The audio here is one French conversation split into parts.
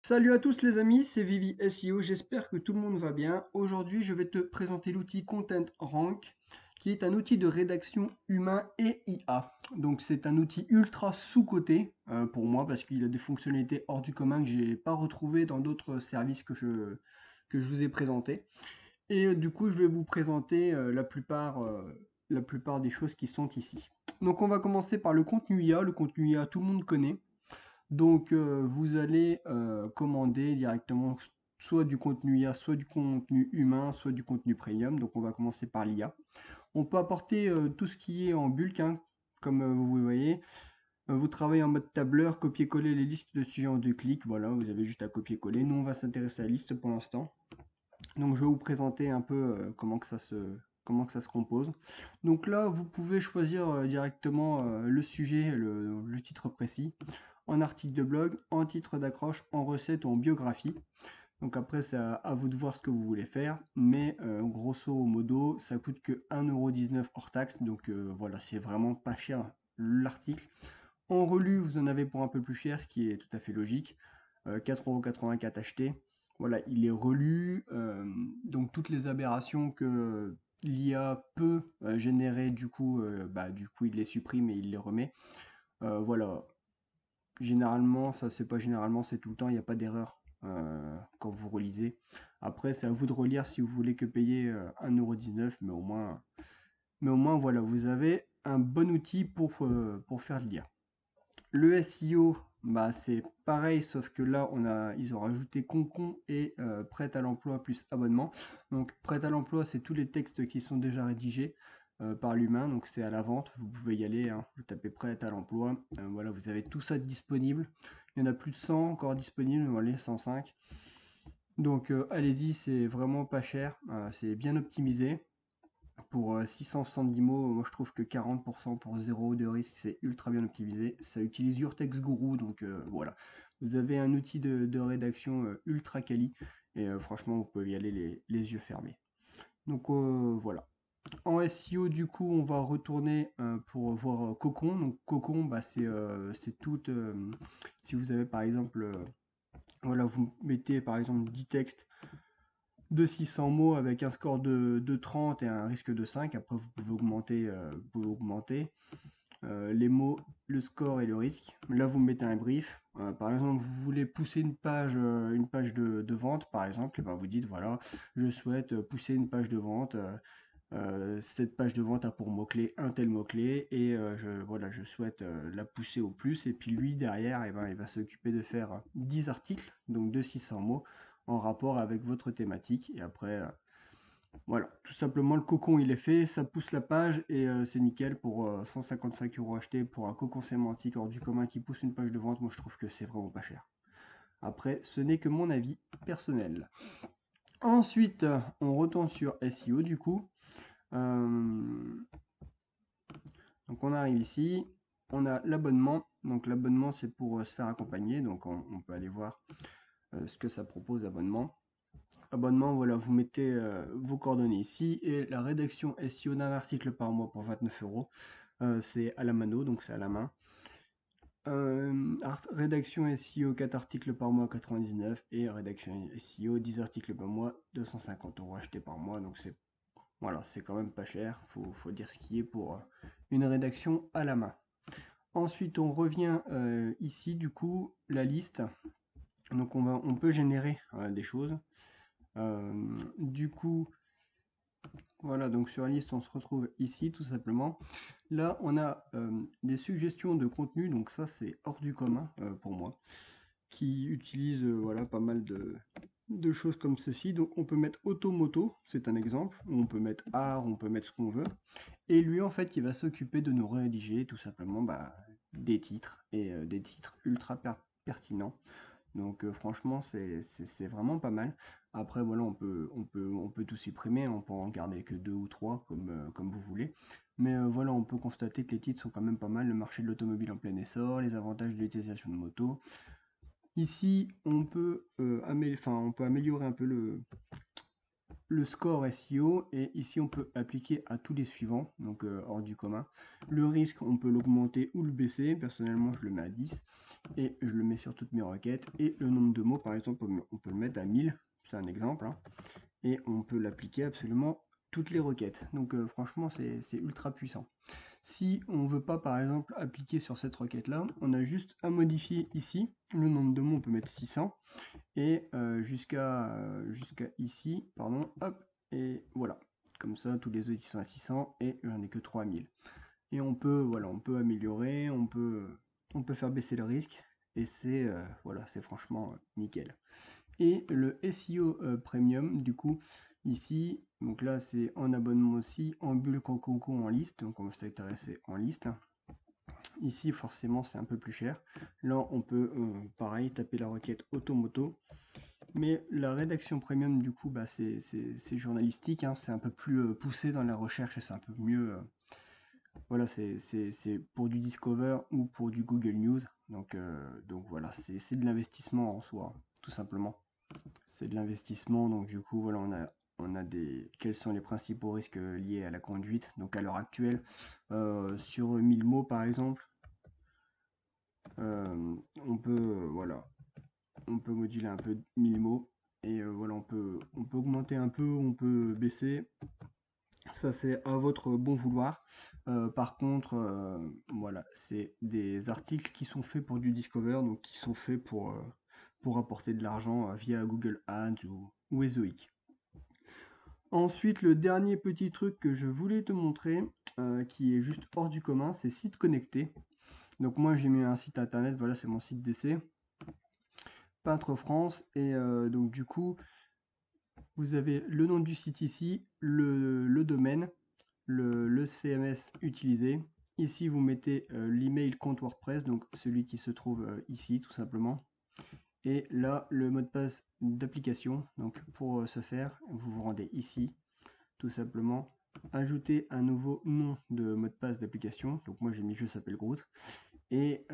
Salut à tous les amis, c'est Vivi SEO, j'espère que tout le monde va bien. Aujourd'hui, je vais te présenter l'outil Content Rank, qui est un outil de rédaction humain et IA. Donc c'est un outil ultra sous-coté pour moi parce qu'il a des fonctionnalités hors du commun que j'ai pas retrouvées dans d'autres services que je vous ai présentés. Et du coup, je vais vous présenter la plupart des choses qui sont ici. Donc on va commencer par le contenu IA. Le contenu IA, tout le monde connaît. Donc, vous allez commander directement soit du contenu IA, soit du contenu humain, soit du contenu premium. Donc, on va commencer par l'IA. On peut apporter tout ce qui est en bulk, hein, comme vous voyez. Vous travaillez en mode tableur, copier-coller les listes de sujets en 2 clics. Voilà, vous avez juste à copier-coller. Nous, on va s'intéresser à la liste pour l'instant. Donc, je vais vous présenter un peu comment que ça se compose. Donc là, vous pouvez choisir directement le sujet, le titre précis en article de blog, en titre d'accroche, en recette ou en biographie. Donc après, c'est à vous de voir ce que vous voulez faire. Mais grosso modo, ça coûte que 1,19€ hors taxe. Donc voilà, c'est vraiment pas cher l'article. En relu, vous en avez pour un peu plus cher, ce qui est tout à fait logique. 4,84€ acheté. Voilà, il est relu. Donc toutes les aberrations que l'IA peut générer, du coup, il les supprime et il les remet. Voilà, généralement, ça c'est pas généralement, c'est tout le temps, il n'y a pas d'erreur quand vous relisez. Après, c'est à vous de relire si vous voulez que payer 1,19€, mais au moins voilà, vous avez un bon outil pour faire de l'IA. Le SEO, bah, c'est pareil, sauf que là, ils ont rajouté Concon et Prêt à l'emploi plus abonnement. Donc, Prêt à l'emploi, c'est tous les textes qui sont déjà rédigés par l'humain, donc c'est à la vente, vous pouvez y aller, hein. Vous tapez Prêt à l'emploi, voilà, vous avez tout ça disponible. Il y en a plus de 100 encore disponibles, voilà, 105. Donc, allez-y, c'est vraiment pas cher, c'est bien optimisé. Pour 670 mots, moi je trouve que 40% pour 0 de risque, c'est ultra bien optimisé. Ça utilise Your Text Guru, donc voilà. Vous avez un outil de rédaction ultra quali, et franchement, vous pouvez y aller les yeux fermés. Donc voilà. En SEO, du coup, on va retourner pour voir Cocon. Donc Cocon, bah, c'est tout. Si vous avez par exemple, voilà, vous mettez par exemple 10 textes de 600 mots avec un score de 30 et un risque de 5. Après, vous pouvez augmenter les mots, le score et le risque. Là, vous mettez un brief. Par exemple, vous voulez pousser une page de vente, par exemple, et ben vous dites, voilà, je souhaite pousser une page de vente. Cette page de vente a pour mot-clé un tel mot-clé et voilà, je souhaite la pousser au plus. Et puis lui, derrière, eh ben, il va s'occuper de faire 10 articles, donc de 600 mots, en rapport avec votre thématique. Et après, voilà, tout simplement, le cocon, il est fait, ça pousse la page et c'est nickel pour 155€ acheté pour un cocon sémantique hors du commun qui pousse une page de vente. Moi, je trouve que c'est vraiment pas cher. Après, ce n'est que mon avis personnel. Ensuite, on retourne sur SEO du coup. Euh, donc on arrive ici, on a l'abonnement. Donc l'abonnement c'est pour se faire accompagner. Donc on peut aller voir ce que ça propose abonnement. Abonnement, voilà, vous mettez vos coordonnées ici et la rédaction SEO d'un article par mois pour 29€. C'est à la mano, donc c'est à la main. Rédaction SEO 4 articles par mois 99 et rédaction SEO 10 articles par mois 250€ achetés par mois. Donc c'est voilà, c'est quand même pas cher, faut dire ce qui est pour une rédaction à la main. Ensuite, on revient ici, du coup, la liste. Donc, on peut générer des choses. Du coup, voilà, donc sur la liste, on se retrouve ici, tout simplement. Là, on a des suggestions de contenu, donc ça, c'est hors du commun pour moi, qui utilise voilà, pas mal de choses comme ceci. Donc, on peut mettre automoto, c'est un exemple. On peut mettre art, on peut mettre ce qu'on veut. Et lui, en fait, il va s'occuper de nous rédiger tout simplement bah, des titres et des titres ultra pertinents. Donc franchement, c'est vraiment pas mal. Après, voilà, on peut tout supprimer, on peut en garder que deux ou trois comme vous voulez. Mais voilà, on peut constater que les titres sont quand même pas mal. Le marché de l'automobile en plein essor, les avantages de l'utilisation de moto. Ici, on peut améliorer un peu le score SEO, et ici on peut appliquer à tous les suivants, donc hors du commun. Le risque, on peut l'augmenter ou le baisser. Personnellement, je le mets à 10 et je le mets sur toutes mes requêtes. Et le nombre de mots, par exemple, on peut le mettre à 1000, c'est un exemple, hein, et on peut l'appliquer absolument toutes les requêtes. Donc franchement, c'est ultra puissant. Si on veut pas, par exemple, appliquer sur cette requête-là, on a juste à modifier ici. Le nombre de mots, on peut mettre 600 et jusqu'à ici, pardon, hop, et voilà. Comme ça, tous les autres ils sont à 600 et j'en ai que 3000. Et on peut, voilà, on peut améliorer, on peut faire baisser le risque, et c'est voilà, c'est franchement nickel. Et le SEO Premium, du coup, ici, donc là c'est en abonnement aussi, en bulk, en concours, en liste, donc on va s'intéresser en liste. Ici, forcément, c'est un peu plus cher. Là, on peut, pareil, taper la requête automoto. Mais la rédaction premium, du coup, bah, c'est journalistique, hein, c'est un peu plus poussé dans la recherche et c'est un peu mieux. Voilà, c'est pour du Discover ou pour du Google News. Donc voilà, c'est de l'investissement en soi, tout simplement. C'est de l'investissement, donc du coup, voilà, on a quels sont les principaux risques liés à la conduite. Donc à l'heure actuelle, sur 1000 mots par exemple, on peut, voilà, on peut moduler un peu 1000 mots. Et voilà, on peut augmenter un peu, on peut baisser. Ça, c'est à votre bon vouloir. Par contre, voilà, c'est des articles qui sont faits pour du Discover, donc qui sont faits pour apporter de l'argent via Google Ads ou Ezoic. Ensuite, le dernier petit truc que je voulais te montrer, qui est juste hors du commun, c'est site connecté. Donc moi, j'ai mis un site internet, voilà, c'est mon site d'essai, Peintre France, et donc du coup, vous avez le nom du site ici, le domaine, le CMS utilisé. Ici, vous mettez l'email compte WordPress, donc celui qui se trouve ici, tout simplement. Et là, le mot de passe d'application. Donc pour ce faire, vous vous rendez ici, tout simplement. Ajouter un nouveau nom de mot de passe d'application. Donc moi, j'ai mis je s'appelle Groot. Et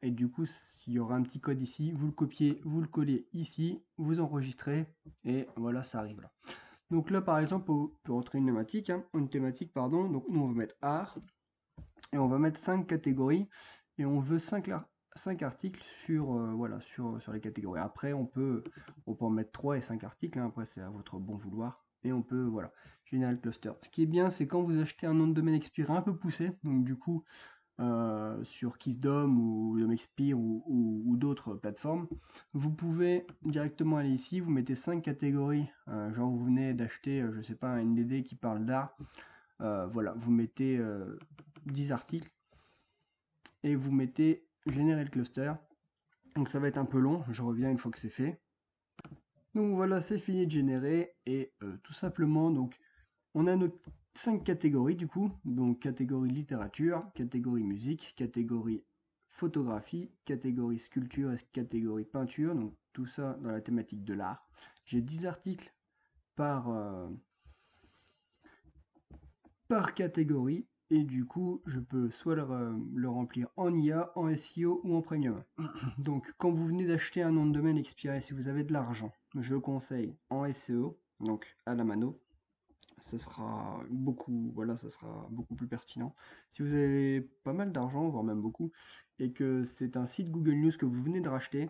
du coup, il y aura un petit code ici. Vous le copiez, vous le collez ici, vous enregistrez, et voilà, ça arrive là. Donc là, par exemple, pour entrer une thématique, pardon. Donc nous, on va mettre art et on va mettre 5 catégories et on veut 5 articles sur, voilà, sur les catégories. Après, on peut en mettre 3 et 5 articles, hein. Après, c'est à votre bon vouloir. Et on peut, voilà, générer le cluster. Ce qui est bien, c'est quand vous achetez un nom de domaine expiré un peu poussé, donc du coup, sur Kifdom ou Domexpire ou d'autres plateformes, vous pouvez directement aller ici, vous mettez 5 catégories, genre vous venez d'acheter, je sais pas, un NDD qui parle d'art, voilà, vous mettez 10 articles et vous mettez générer le cluster. Donc ça va être un peu long, je reviens une fois que c'est fait. Donc voilà, c'est fini de générer et tout simplement, donc on a nos 5 catégories du coup, donc catégorie littérature, catégorie musique, catégorie photographie, catégorie sculpture et catégorie peinture, donc tout ça dans la thématique de l'art. J'ai 10 articles par, par catégorie, et du coup je peux soit le remplir en IA, en SEO ou en premium. Donc quand vous venez d'acheter un nom de domaine expiré, si vous avez de l'argent, je conseille en SEO, donc à la mano. Ça sera beaucoup, voilà, ça sera beaucoup plus pertinent. Si vous avez pas mal d'argent, voire même beaucoup, et que c'est un site Google News que vous venez de racheter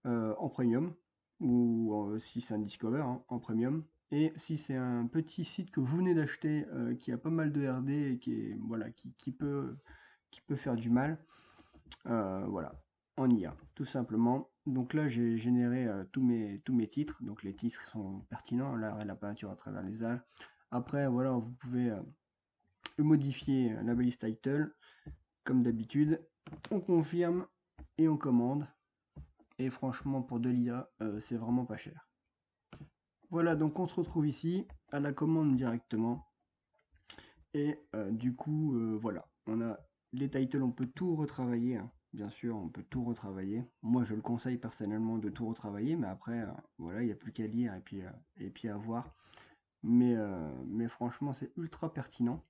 en premium, ou si c'est un Discover, hein, en premium, et si c'est un petit site que vous venez d'acheter qui a pas mal de RD et qui est, voilà, qui peut faire du mal, voilà, en IA, tout simplement. Donc là, j'ai généré tous mes titres. Donc les titres sont pertinents, l'art et la peinture à travers les âges. Après, voilà, vous pouvez modifier la balise title, comme d'habitude. On confirme et on commande. Et franchement, pour de l'IA, c'est vraiment pas cher. Voilà, donc on se retrouve ici, à la commande directement. Et du coup, voilà, on a les titles, on peut tout retravailler, hein. Bien sûr, on peut tout retravailler. Moi, je le conseille personnellement de tout retravailler, mais après, voilà, il n'y a plus qu'à lire et puis à voir. Mais franchement, c'est ultra pertinent.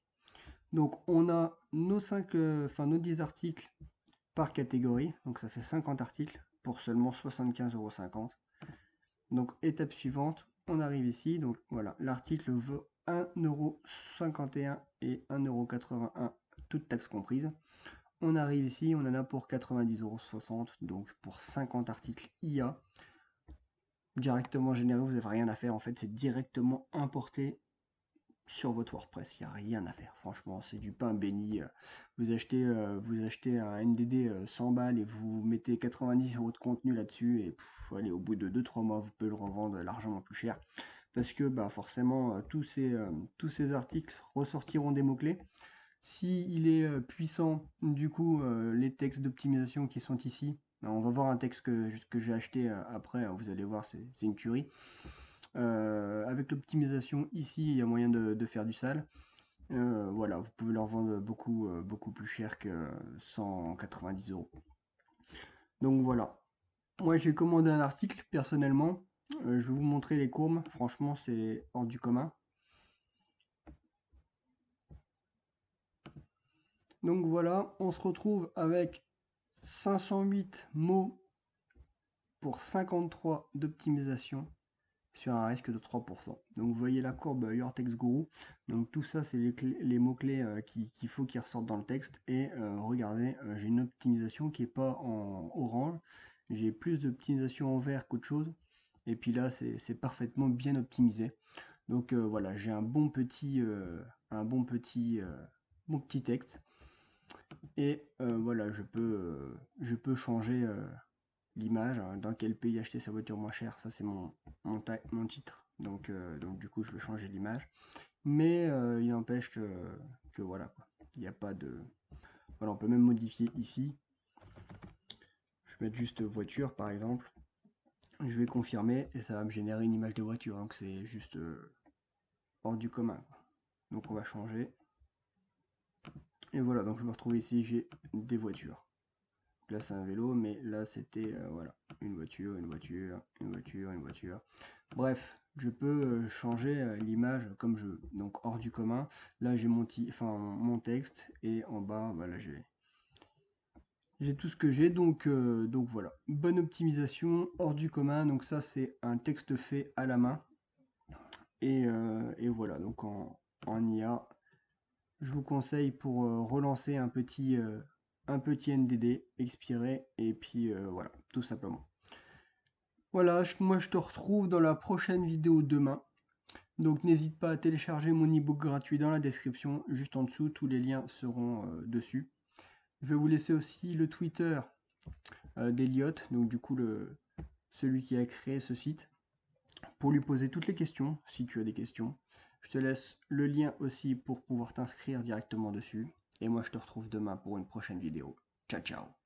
Donc, on a nos 10 articles par catégorie. Donc, ça fait 50 articles pour seulement 75,50 €. Donc, étape suivante, on arrive ici, donc voilà, l'article vaut 1,51 € et 1,81 €, toutes taxes comprises. On arrive ici, on en a pour 90,60 €, donc pour 50 articles IA. Directement généré, vous n'avez rien à faire, en fait, c'est directement importé sur votre WordPress, il n'y a rien à faire. Franchement, c'est du pain béni. Vous achetez un NDD 100 balles et vous mettez 90 € de contenu là-dessus et allez, au bout de 2-3 mois, vous pouvez le revendre largement plus cher. Parce que bah, forcément, tous ces articles ressortiront des mots-clés. S'il est puissant, du coup, les textes d'optimisation qui sont ici, on va voir un texte que j'ai acheté après, hein, vous allez voir, c'est une tuerie. Avec l'optimisation ici, il y a moyen de faire du sale. Voilà, vous pouvez leur vendre beaucoup plus cher que 190 €. Donc voilà. Moi, j'ai commandé un article personnellement. Je vais vous montrer les courbes. Franchement, c'est hors du commun. Donc voilà, on se retrouve avec 508 mots pour 53 d'optimisation sur un risque de 3%. Donc vous voyez la courbe Your Text Guru. Donc tout ça, c'est les mots-clés qu'il faut qu'ils ressortent dans le texte. Et regardez, j'ai une optimisation qui n'est pas en orange. J'ai plus d'optimisation en vert qu'autre chose. Et puis là, c'est parfaitement bien optimisé. Donc voilà, j'ai un bon petit texte. Et voilà, je peux changer l'image, hein, dans quel pays acheter sa voiture moins chère, ça c'est mon titre. Donc du coup, je vais changer l'image. Mais il n'empêche que voilà, quoi. Il n'y a pas de... Voilà, on peut même modifier ici. Je vais mettre juste voiture, par exemple. Je vais confirmer et ça va me générer une image de voiture. Donc c'est juste hors du commun. Donc on va changer. Et voilà, donc je me retrouve ici, j'ai des voitures. Là c'est un vélo, mais là c'était voilà, une voiture, une voiture, une voiture, une voiture. Bref, je peux changer l'image comme je veux. Donc hors du commun. Là j'ai mon texte et en bas, voilà, j'ai tout ce que j'ai. Donc voilà, bonne optimisation, hors du commun. Donc ça c'est un texte fait à la main. Et voilà, donc en IA, je vous conseille pour relancer un petit NDD expiré, et puis voilà, tout simplement. Voilà, moi je te retrouve dans la prochaine vidéo demain. Donc n'hésite pas à télécharger mon e-book gratuit dans la description, juste en dessous, tous les liens seront dessus. Je vais vous laisser aussi le Twitter d'Eliott, donc du coup celui qui a créé ce site, pour lui poser toutes les questions, si tu as des questions. Je te laisse le lien aussi pour pouvoir t'inscrire directement dessus. Et moi je te retrouve demain pour une prochaine vidéo. Ciao ciao.